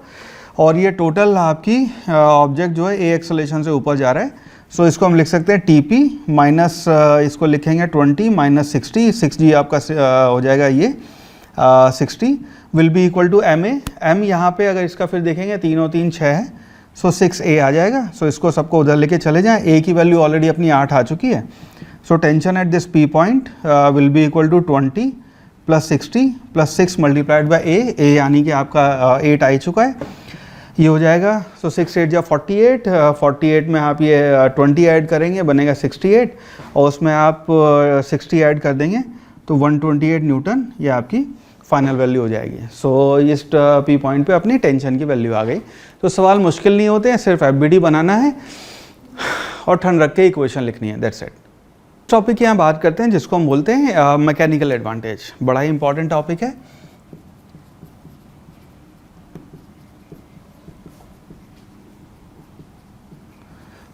और ये टोटल आपकी ऑब्जेक्ट जो है A एक्सेलरेशन से ऊपर जा रहा है। सो इसको हम लिख सकते हैं TP माइनस इसको लिखेंगे 20 माइनस 60, 6G आपका हो जाएगा ये 60 will be equal to MA। M यहाँ पे अगर इसका फिर देखेंगे 3 और 3 6 है, सो 6A आ जाएगा। सो इसको सबको उधर लेके चले जाएं। A की वैल्यू ऑलरेडी अपनी 8 आ चुकी है। So tension at this P point will be equal to 20 plus 60 plus 6 multiplied by A यानी कि आपका 8 आ चुका है, ये हो जाएगा। सो 6 8 या 48, 48 में आप ये 20 ऐड करेंगे बनेगा 68, और उसमें आप 60 ऐड कर देंगे तो 128 न्यूटन ये आपकी फाइनल वैल्यू हो जाएगी। सो इस P पॉइंट पे अपनी टेंशन की वैल्यू आ गई। तो सवाल मुश्किल नहीं होते हैं, सिर्फ FBD बनाना है और ठंड रख के इक्वेशन लिखनी है, दैट्स इट। टॉपिक यहाँ बात करते हैं जिसको हम बोलते हैं मैकेनिकल एडवांटेज। बड़ा ही इंपॉर्टेंट टॉपिक है।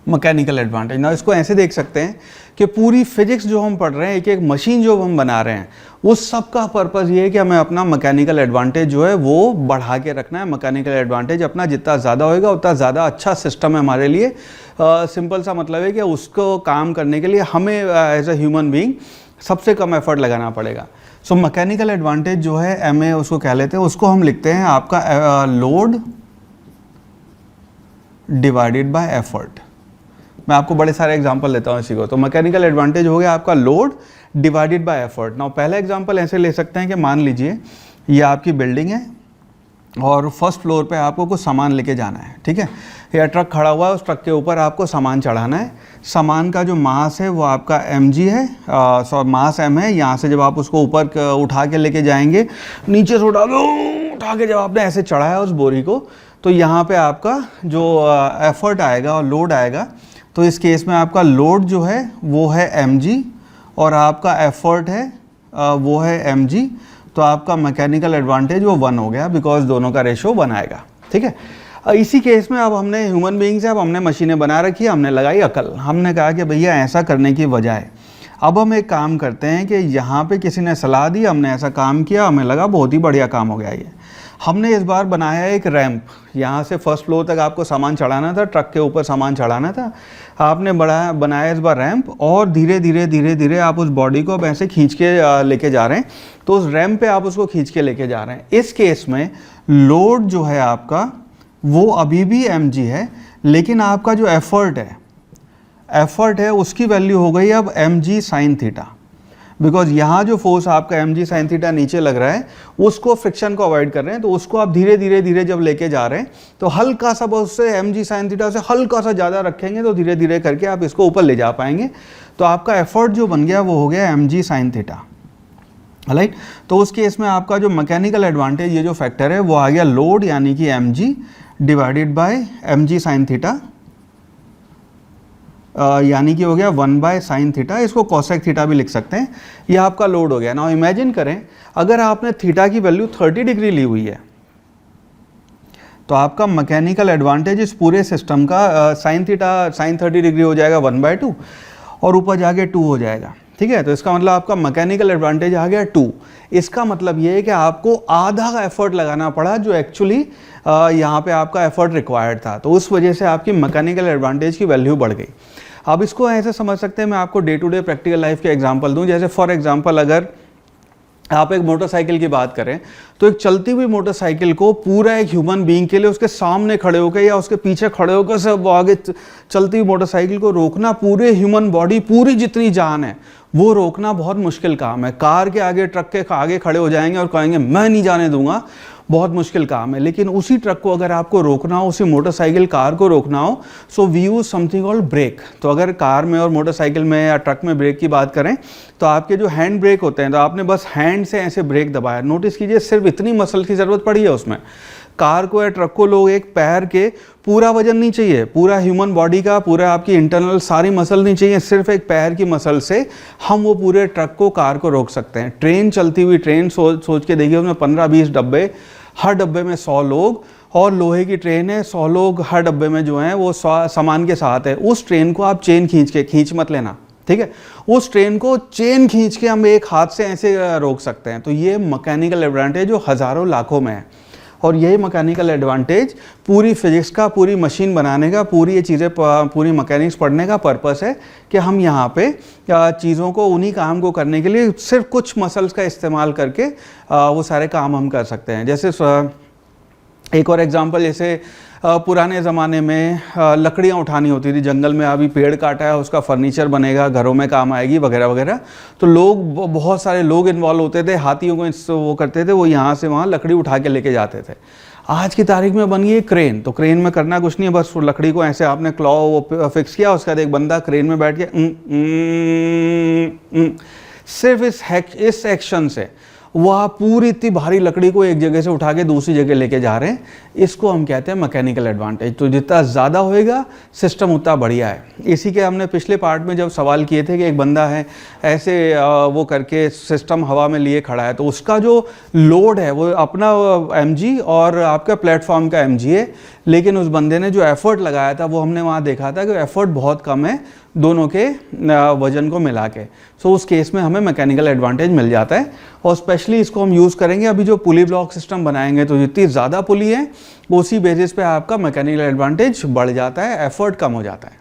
मैकेनिकल एडवांटेज ना, इसको ऐसे देख सकते हैं कि पूरी फिजिक्स जो हम पढ़ रहे हैं, एक एक मशीन जो हम बना रहे हैं, उस सब का पर्पज़ ये है कि हमें अपना मैकेनिकल एडवांटेज जो है वो बढ़ा के रखना है। मैकेनिकल एडवांटेज अपना जितना ज़्यादा होएगा उतना ज़्यादा अच्छा सिस्टम है हमारे लिए। सिंपल सा मतलब है कि उसको काम करने के लिए हमें एज अ ह्यूमन बीइंग सबसे कम एफर्ट लगाना पड़ेगा। सो मैकेनिकल एडवांटेज जो है MA उसको कह लेते हैं, उसको हम लिखते हैं आपका लोड डिवाइडेड बाय एफर्ट। मैं आपको बड़े सारे एग्जांपल देता हूँ इसी को। तो मैकेनिकल एडवांटेज हो गया आपका load divided by effort. Now पहला एग्जांपल ऐसे ले सकते हैं कि मान लीजिए ये आपकी बिल्डिंग है और फर्स्ट फ्लोर पे आपको कुछ सामान लेके जाना है, ठीक है। या ट्रक खड़ा हुआ है, उस ट्रक के ऊपर आपको सामान चढ़ाना है। सामान का जो मास है वो आपका mg है, मास m है। यहाँ से जब आप उसको ऊपर उठा के लेके जाएंगे, नीचे से उठा के जब आपने ऐसे चढ़ाया उस बोरी को, तो यहाँ पे आपका जो एफर्ट आएगा और लोड आएगा, तो इस केस में आपका लोड जो है वो है mg और आपका एफर्ट है वो है mg। तो आपका मैकेनिकल एडवांटेज वो 1 हो गया, बिकॉज दोनों का रेशो 1 आएगा, ठीक है। इसी केस में अब हमने ह्यूमन बीइंग्स है, अब हमने मशीनें बना रखी है, हमने लगाई अकल। हमने कहा कि भैया ऐसा करने की बजाय अब हम एक काम करते हैं कि यहाँ पे किसी ने सलाह दी, हमने ऐसा काम किया, हमें लगा बहुत ही बढ़िया काम हो गया ये। हमने इस बार बनाया एक रैंप। यहाँ से फर्स्ट फ्लोर तक आपको सामान चढ़ाना था, ट्रक के ऊपर सामान चढ़ाना था, आपने बनाया इस बार रैंप, और धीरे धीरे धीरे धीरे आप उस बॉडी को अब ऐसे खींच के लेके जा रहे हैं। तो उस रैंप पे आप उसको खींच के लेके जा रहे हैं। इस केस में लोड जो है आपका वो अभी भी mg है, लेकिन आपका जो एफर्ट है उसकी वैल्यू हो गई अब mg साइन थीटा। बिकॉज यहाँ जो फोर्स आपका mg साइन थीटा नीचे लग रहा है, उसको फ्रिक्शन को अवॉइड कर रहे हैं, तो उसको आप धीरे धीरे धीरे जब लेके जा रहे हैं, तो हल्का सा उससे mg साइन थीटा से हल्का सा ज़्यादा रखेंगे, तो धीरे धीरे करके आप इसको ऊपर ले जा पाएंगे। तो आपका एफर्ट जो बन गया वो हो गया mg साइन थीटा, राइट। तो उस केस में आपका जो मैकेनिकल एडवांटेज ये जो फैक्टर है वो आ गया लोड यानी कि mg divided by mg sine theta, यानी कि हो गया 1 बाय साइन थीटा। इसको कॉसेक थीटा भी लिख सकते हैं। ये आपका लोड हो गया। नाउ इमेजिन करें अगर आपने थीटा की वैल्यू 30 डिग्री ली हुई है, तो आपका मैकेनिकल एडवांटेज इस पूरे सिस्टम का साइन थीटा साइन 30 डिग्री हो जाएगा 1/2 और ऊपर जाके 2 हो जाएगा, ठीक है। तो इसका मतलब आपका मैकेनिकल एडवांटेज आ गया 2। इसका मतलब ये है कि आपको आधा एफर्ट लगाना पड़ा जो एक्चुअली यहाँ पे आपका एफर्ट रिक्वायर्ड था। तो उस वजह से आपकी मैकेनिकल एडवांटेज की वैल्यू बढ़ गई। अब इसको ऐसे समझ सकते हैं, मैं आपको day to day practical life के एग्जांपल दूं। जैसे फॉर एग्जांपल अगर आप एक मोटरसाइकिल की बात करें, तो एक चलती हुई मोटरसाइकिल को पूरा एक ह्यूमन बीइंग के लिए उसके सामने खड़े होकर या उसके पीछे खड़े होकर सब आगे चलती हुई मोटरसाइकिल को रोकना, पूरे ह्यूमन बॉडी पूरी जितनी जान है वो रोकना बहुत मुश्किल काम है। कार के आगे, ट्रक के आगे खड़े हो जाएंगे और कहेंगे मैं नहीं जाने दूंगा, बहुत मुश्किल काम है। लेकिन उसी ट्रक को अगर आपको रोकना हो, उसी मोटरसाइकिल कार को रोकना हो, so we use something called brake. तो अगर कार में और मोटरसाइकिल में या ट्रक में ब्रेक की बात करें तो आपके जो हैंड ब्रेक होते हैं, तो आपने बस हैंड से ऐसे ब्रेक दबाया, नोटिस कीजिए सिर्फ इतनी मसल की ज़रूरत पड़ी है उसमें। कार को या ट्रक को लोग एक पैर के पूरा वजन नहीं चाहिए, पूरा ह्यूमन बॉडी का, पूरा आपकी इंटरनल सारी मसल नहीं चाहिए, सिर्फ एक पैर की मसल से हम वो पूरे ट्रक को, कार को रोक सकते हैं। ट्रेन चलती हुई ट्रेन सोच के देखिए, उसमें 15-20 डब्बे, हर डब्बे में 100 लोग, और लोहे की ट्रेन है, 100 लोग हर डब्बे में जो हैं वो सामान के साथ है। उस ट्रेन को आप चेन खींच मत लेना, ठीक है, उस ट्रेन को चेन खींच के हम एक हाथ से ऐसे रोक सकते हैं। तो ये मैकेनिकल एडवांटेज जो हज़ारों लाखों में है, और यही मैकेनिकल एडवांटेज पूरी फिजिक्स का, पूरी मशीन बनाने का, पूरी ये चीज़ें, पूरी मैकेनिक्स पढ़ने का पर्पस है कि हम यहाँ पे चीज़ों को, उन्हीं काम को करने के लिए सिर्फ कुछ मसल्स का इस्तेमाल करके वो सारे काम हम कर सकते हैं। जैसे एक और एग्जांपल, जैसे पुराने ज़माने में लकड़ियाँ उठानी होती थी जंगल में, अभी पेड़ काटा है उसका फर्नीचर बनेगा, घरों में काम आएगी वगैरह वगैरह, तो लोग, बहुत सारे लोग इन्वॉल्व होते थे, हाथियों को वो करते थे, वो यहाँ से वहाँ लकड़ी उठा के लेके जाते थे। आज की तारीख में बन गई क्रेन, तो क्रेन में करना कुछ नहीं है, बस लकड़ी को ऐसे आपने क्लॉ वो फिक्स किया, उसके बाद एक बंदा क्रेन में बैठ के सिर्फ इस एक्शन से वह पूरी इतनी भारी लकड़ी को एक जगह से उठा के दूसरी जगह लेके जा रहे हैं। इसको हम कहते हैं मैकेनिकल एडवांटेज। तो जितना ज़्यादा होएगा सिस्टम उतना बढ़िया है। इसी के हमने पिछले पार्ट में जब सवाल किए थे कि एक बंदा है ऐसे वो करके सिस्टम हवा में लिए खड़ा है, तो उसका जो लोड है वो अपना mg और आपका प्लेटफॉर्म का mg है, लेकिन उस बंदे ने जो एफर्ट लगाया था वो हमने वहाँ देखा था कि एफर्ट बहुत कम है दोनों के वजन को मिला के। सो उस केस में हमें मैकेनिकल एडवांटेज मिल जाता है, और स्पेशली इसको हम यूज़ करेंगे अभी जो पुली ब्लॉक सिस्टम बनाएंगे, तो जितनी ज़्यादा पुली है उसी बेसिस पे आपका मैकेनिकल एडवांटेज बढ़ जाता है, एफर्ट कम हो जाता है।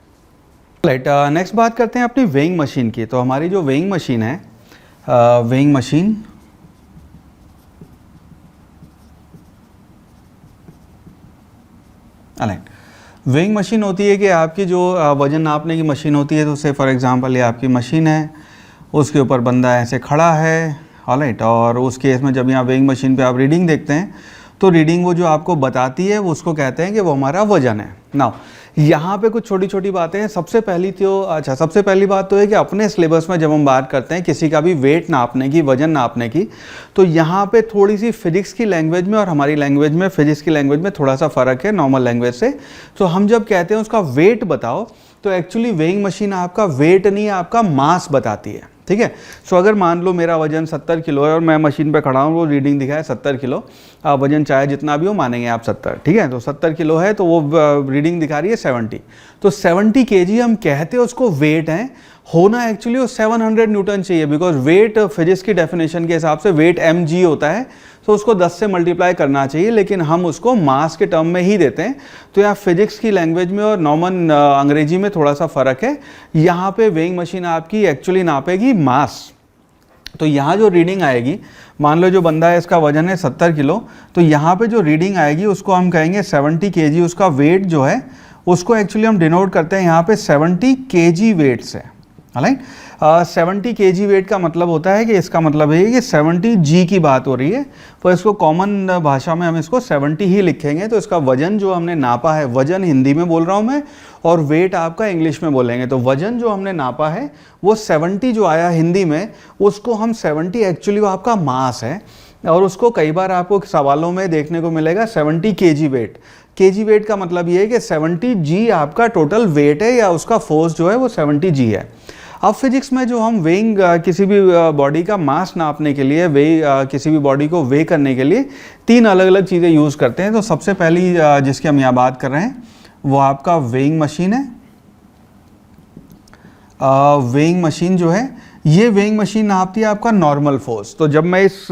राइट, नेक्स्ट बात करते हैं अपनी वेइंग मशीन की। तो हमारी जो वेइंग मशीन है, वेइंग मशीन वेइंग मशीन होती है कि आपकी जो वजन नापने की मशीन होती है, तो से फॉर एग्जांपल ये आपकी मशीन है, उसके ऊपर बंदा ऐसे खड़ा है, ऑलराइट, और उस केस में जब यहाँ वेइंग मशीन पे आप रीडिंग देखते हैं तो रीडिंग वो जो आपको बताती है वो उसको कहते हैं कि वो हमारा वजन है। नाउ यहाँ पे कुछ छोटी छोटी बातें हैं। सबसे पहली बात तो है कि अपने सिलेबस में जब हम बात करते हैं किसी का भी वेट नापने की, वजन नापने की, तो यहाँ पे थोड़ी सी फिजिक्स की लैंग्वेज में और हमारी लैंग्वेज में, फिजिक्स की लैंग्वेज में थोड़ा सा फ़र्क है नॉर्मल लैंग्वेज से। तो हम जब कहते हैं उसका वेट बताओ, तो एक्चुअली वेइंग मशीन आपका वेट नहीं, आपका मास बताती है, ठीक है। सो अगर मान लो मेरा वजन 70 किलो है और मैं मशीन पे खड़ा हूँ, वो रीडिंग दिखाए 70 किलो, वजन चाहे जितना भी हो मानेंगे आप 70, ठीक है। तो 70 किलो है तो वो रीडिंग दिखा रही है 70, तो 70 kg हम कहते हैं उसको वेट है, होना एक्चुअली वो 700 न्यूटन चाहिए, बिकॉज वेट फिजिक्स की डेफिनेशन के हिसाब से वेट mg होता है, तो उसको 10 से मल्टीप्लाई करना चाहिए, लेकिन हम उसको मास के टर्म में ही देते हैं। तो यहाँ फिजिक्स की लैंग्वेज में और नॉर्मल अंग्रेजी में थोड़ा सा फ़र्क है। यहाँ पे वेइंग मशीन आपकी एक्चुअली नापेगी मास। तो यहाँ जो रीडिंग आएगी, मान लो जो बंदा है इसका वजन है 70 किलो, तो यहाँ पे जो रीडिंग आएगी उसको हम कहेंगे 70 kg। उसका वेट जो है उसको एक्चुअली हम डिनोट करते हैं यहाँ पे 70 kg वेट से, राइट। 70 kg वेट का मतलब होता है कि इसका मतलब है कि 70 g की बात हो रही है, तो इसको कॉमन भाषा में हम इसको 70 ही लिखेंगे। तो इसका वजन जो हमने नापा है, वजन हिंदी में बोल रहा हूँ मैं, और वेट आपका इंग्लिश में बोलेंगे, तो वजन जो हमने नापा है वो 70 जो आया हिंदी में, उसको हम 70 एक्चुअली वो आपका मास है, और उसको कई बार आपको सवालों में देखने को मिलेगा 70 kg वेट। kg वेट का मतलब ये है कि 70 g आपका टोटल वेट है, या उसका फोर्स जो है वो 70 g है। अब फिजिक्स में जो हम वेइंग किसी भी बॉडी का मास नापने के लिए, किसी भी बॉडी को वे करने के लिए 3 अलग अलग चीज़ें यूज़ करते हैं। तो सबसे पहली जिसकी हम यहाँ बात कर रहे हैं वो आपका वेइंग मशीन है। वेइंग मशीन जो है, ये वेइंग मशीन नापती है आपका नॉर्मल फोर्स। तो जब मैं इस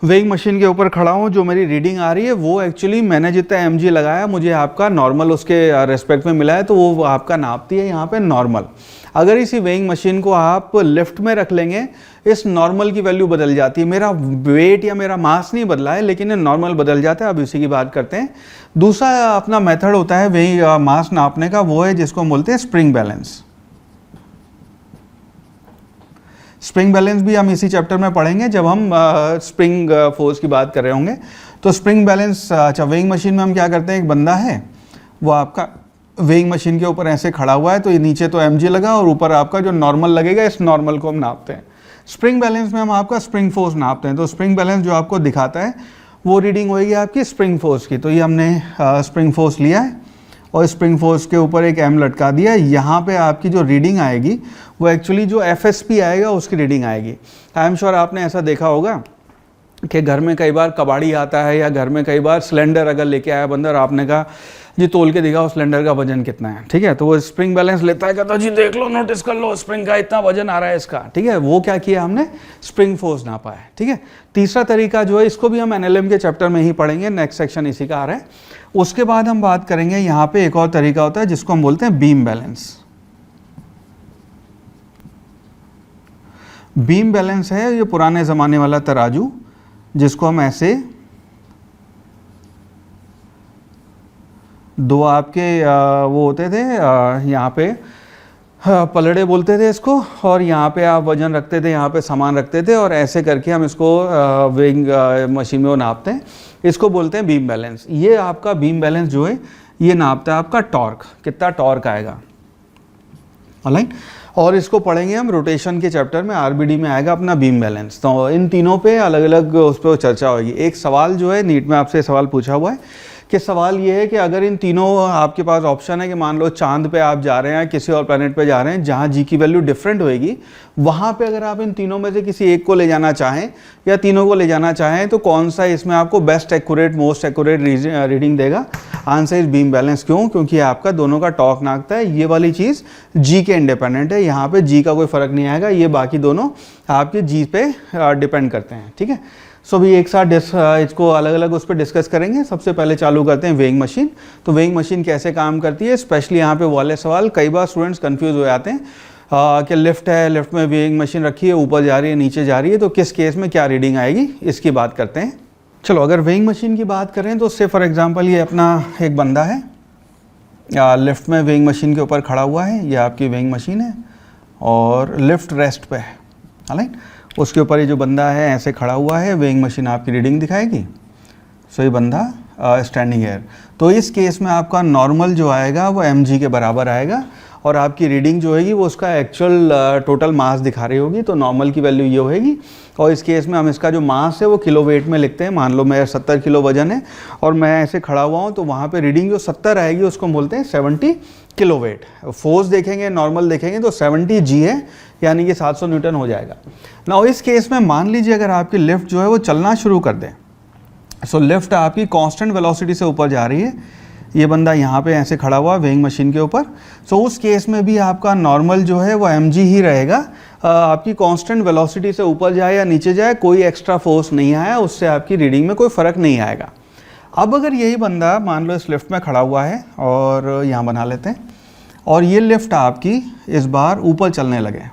वेइंग मशीन के ऊपर खड़ा हूँ, जो मेरी रीडिंग आ रही है वो एक्चुअली मैंने जितना mg लगाया मुझे आपका नॉर्मल उसके रेस्पेक्ट में मिला है, तो वो आपका नापती है यहाँ पे नॉर्मल। अगर इसी वेइंग मशीन को आप लिफ्ट में रख लेंगे, इस नॉर्मल की वैल्यू बदल जाती है। मेरा वेट या मेरा मास नहीं बदला है, लेकिन नॉर्मल बदल जाता है। अब इसी की बात करते हैं। दूसरा अपना मेथड होता है वही मास नापने का, वो है जिसको हम बोलते हैं स्प्रिंग बैलेंस। स्प्रिंग बैलेंस भी हम इसी चैप्टर में पढ़ेंगे जब हम स्प्रिंग फोर्स की बात कर रहे होंगे। तो स्प्रिंग बैलेंस, अच्छा वेइंग मशीन में हम क्या करते हैं, एक बंदा है वो आपका वेइंग मशीन के ऊपर ऐसे खड़ा हुआ है, तो ये नीचे तो mg लगा और ऊपर आपका जो नॉर्मल लगेगा, इस नॉर्मल को हम नापते हैं। स्प्रिंग बैलेंस में हम आपका स्प्रिंग फोर्स नापते हैं। तो स्प्रिंग बैलेंस जो आपको दिखाता है वो रीडिंग होगी आपकी स्प्रिंग फोर्स की। तो ये हमने स्प्रिंग फोर्स लिया है और स्प्रिंग फोर्स के ऊपर एक m लटका दिया। यहाँ पे आपकी जो रीडिंग आएगी वो एक्चुअली जो FSP आएगा उसकी रीडिंग आएगी। आई एम श्योर आपने ऐसा देखा होगा कि घर में कई बार कबाड़ी आता है या घर में कई बार सिलेंडर अगर लेके आया बंदा और आपने कहा जी तोल के दिखाओ सिलेंडर का वजन कितना है, ठीक है, तो वो स्प्रिंग बैलेंस लेता है, कहता है जी देख लो, नोटिस कर लो, स्प्रिंग का इतना वजन आ रहा है इसका, ठीक है। वो क्या किया हमने, स्प्रिंग फोर्स नापा है, ठीक है। तीसरा तरीका जो है, इसको भी हम NLM के चैप्टर में ही पढ़ेंगे, नेक्स्ट सेक्शन इसी का आ रहा है। उसके बाद हम बात करेंगे यहाँ पे एक और तरीका होता है जिसको हम बोलते हैं बीम बैलेंस। बीम बैलेंस है ये पुराने ज़माने वाला तराजू, जिसको हम ऐसे दो आपके वो होते थे यहाँ पे पलड़े बोलते थे इसको, और यहाँ पे आप वजन रखते थे, यहाँ पे सामान रखते थे, और ऐसे करके हम इसको वेइंग मशीन में वो नापते हैं। इसको बोलते हैं बीम बैलेंस। ये आपका बीम बैलेंस जो है ये नापता है आपका टॉर्क, कितना टॉर्क आएगा, ऑलराइट। और इसको पढ़ेंगे हम रोटेशन के चैप्टर में, RBD में आएगा अपना बीम बैलेंस। तो इन तीनों पे अलग अलग उस पर चर्चा होगी। एक सवाल जो है नीट में आपसे सवाल पूछा हुआ है कि सवाल ये है कि अगर इन तीनों आपके पास ऑप्शन है कि मान लो चांद पे आप जा रहे हैं, किसी और प्लैनेट पे जा रहे हैं जहाँ जी की वैल्यू डिफरेंट होएगी, वहाँ पे अगर आप इन तीनों में से किसी एक को ले जाना चाहें या तीनों को ले जाना चाहें, तो कौन सा इसमें आपको best accurate, most accurate reading देगा? Answer is beam balance. क्यों? क्योंकि आपका दोनों का टॉर्क नापता है। ये वाली चीज़ जी के इंडिपेंडेंट है, यहाँ पे जी का कोई फर्क नहीं आएगा, ये बाकी दोनों आपके जी पे डिपेंड करते हैं, ठीक है। सो भी एक साथ इसको अलग अलग उस पर डिस्कस करेंगे। सबसे पहले चालू करते हैं वेइंग मशीन। तो वेइंग मशीन कैसे काम करती है, स्पेशली यहाँ पे वाले सवाल कई बार स्टूडेंट्स कंफ्यूज हो जाते हैं कि लिफ्ट है, लिफ्ट में वेइंग मशीन रखी है, ऊपर जा रही है, नीचे जा रही है, तो किस केस में क्या रीडिंग आएगी, इसकी बात करते हैं। चलो अगर वेइंग मशीन की बात करें तो से फॉर एग्जांपल ये अपना एक बंदा है, लिफ्ट में वेइंग मशीन के ऊपर खड़ा हुआ है, ये आपकी वेइंग मशीन है और लिफ्ट रेस्ट पे है, राइट। उसके ऊपर ये जो बंदा है ऐसे खड़ा हुआ है, वेइंग मशीन आपकी रीडिंग दिखाएगी। सो ये बंदा स्टैंडिंग है। तो इस केस में आपका नॉर्मल जो आएगा वो mg के बराबर आएगा और आपकी रीडिंग जो होगी वो उसका एक्चुअल टोटल मास दिखा रही होगी। तो नॉर्मल की वैल्यू ये होगी, और इस केस में हम इसका जो मास है वो किलो वेट में लिखते हैं। मान लो मेरा 70 किलो वजन है और मैं ऐसे खड़ा हुआ हूँ, तो वहाँ पे रीडिंग जो 70 आएगी उसको बोलते हैं 70 किलो वेट। फोर्स देखेंगे, नॉर्मल देखेंगे तो 70 g है, यानी कि 700 न्यूटन हो जाएगा। ना इस केस में मान लीजिए अगर आपकी लिफ्ट जो है वो चलना शुरू कर दे, सो लिफ्ट आपकी कांस्टेंट वेलोसिटी से ऊपर जा रही है, ये बंदा यहाँ पे ऐसे खड़ा हुआ वेइंग मशीन के ऊपर। सो उस केस में भी आपका नॉर्मल जो है वो mg ही रहेगा। आपकी कांस्टेंट वेलोसिटी से ऊपर जाए या नीचे जाए, कोई एक्स्ट्रा फोर्स नहीं आया, उससे आपकी रीडिंग में कोई फ़र्क नहीं आएगा। अब अगर यही बंदा मान लो इस लिफ्ट में खड़ा हुआ है, और यहाँ बना लेते हैं, और ये लिफ्ट आपकी इस बार ऊपर चलने लगे,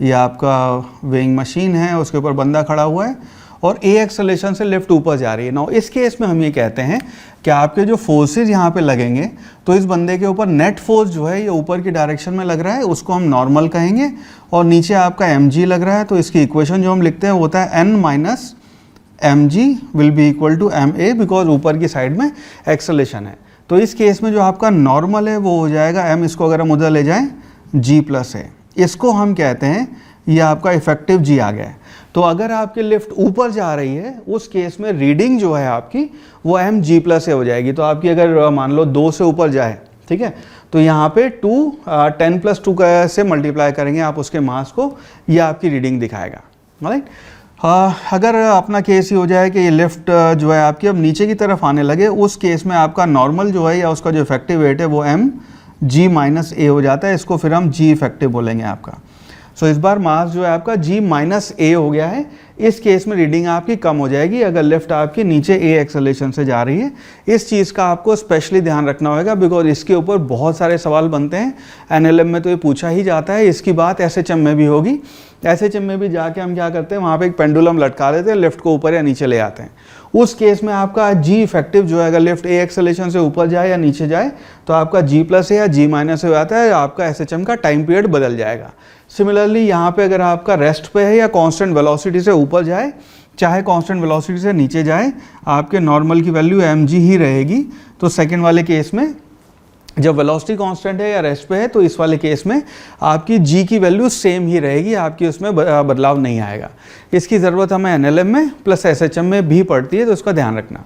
ये आपका वेइंग मशीन है, उसके ऊपर बंदा खड़ा हुआ है और a एक्सेलरेशन से लिफ्ट ऊपर जा रही है। नाउ इस केस में हम ये कहते हैं कि आपके जो फोर्सेस यहाँ पे लगेंगे, तो इस बंदे के ऊपर नेट फोर्स जो है ये ऊपर की डायरेक्शन में लग रहा है, उसको हम नॉर्मल कहेंगे, और नीचे आपका mg लग रहा है। तो इसकी इक्वेशन जो हम लिखते हैं वो होता है n minus mg will be equal to ma, because ऊपर की साइड में एक्सेलरेशन है। तो इस केस में जो आपका नॉर्मल है वो हो जाएगा m, इसको अगर हम उधर ले जाएं g प्लस a, इसको हम कहते हैं ये आपका इफेक्टिव g आ गया है। तो अगर आपकी लिफ्ट ऊपर जा रही है उस केस में रीडिंग जो है आपकी वो mg प्लस a हो जाएगी। तो आपकी अगर मान लो 2 से ऊपर जाए, ठीक है, तो यहाँ पे 10 प्लस 2 से मल्टीप्लाई करेंगे आप उसके मास को, ये आपकी रीडिंग दिखाएगा, राइट। अगर अपना केस ही हो जाए कि ये लिफ्ट जो है आपकी अब नीचे की तरफ आने लगे, उस केस में आपका नॉर्मल जो है या उसका जो इफेक्टिव वेट है वो mg माइनस a हो जाता है। इसको फिर हम g इफेक्टिव बोलेंगे आपका। सो इस बार मास जो है आपका g माइनस ए हो गया है। इस केस में रीडिंग आपकी कम हो जाएगी अगर लिफ्ट आपकी नीचे ए एक्सेलरेशन से जा रही है। इस चीज़ का आपको स्पेशली ध्यान रखना होगा बिकॉज इसके ऊपर बहुत सारे सवाल बनते हैं। एनएलएम में तो ये पूछा ही जाता है, इसकी बात एसएचएम में भी होगी। एसएचएम में भी जाके हम क्या करते हैं, वहाँ पे एक पेंडुलम लटका देते हैं, लिफ्ट को ऊपर या नीचे ले आते हैं। उस केस में आपका जी इफेक्टिव जो है अगर लिफ्ट ए एक्सेलरेशन से ऊपर जाए या नीचे जाए तो आपका जी प्लस ए या जी माइनस ए हो जाता है, आपका एसएचएम का टाइम पीरियड बदल जाएगा। सिमिलरली यहाँ पे अगर आपका रेस्ट पे है या कांस्टेंट वेलोसिटी से ऊपर जाए चाहे कांस्टेंट वेलोसिटी से नीचे जाए, आपके नॉर्मल की वैल्यू mg ही रहेगी। तो सेकंड वाले केस में जब वेलोसिटी कांस्टेंट है या रेस्ट पे है तो इस वाले केस में आपकी g की वैल्यू सेम ही रहेगी, आपकी उसमें बदलाव नहीं आएगा। इसकी ज़रूरत हमें एनएलएम में प्लस एसएचएम में भी पड़ती है, तो उसका ध्यान रखना।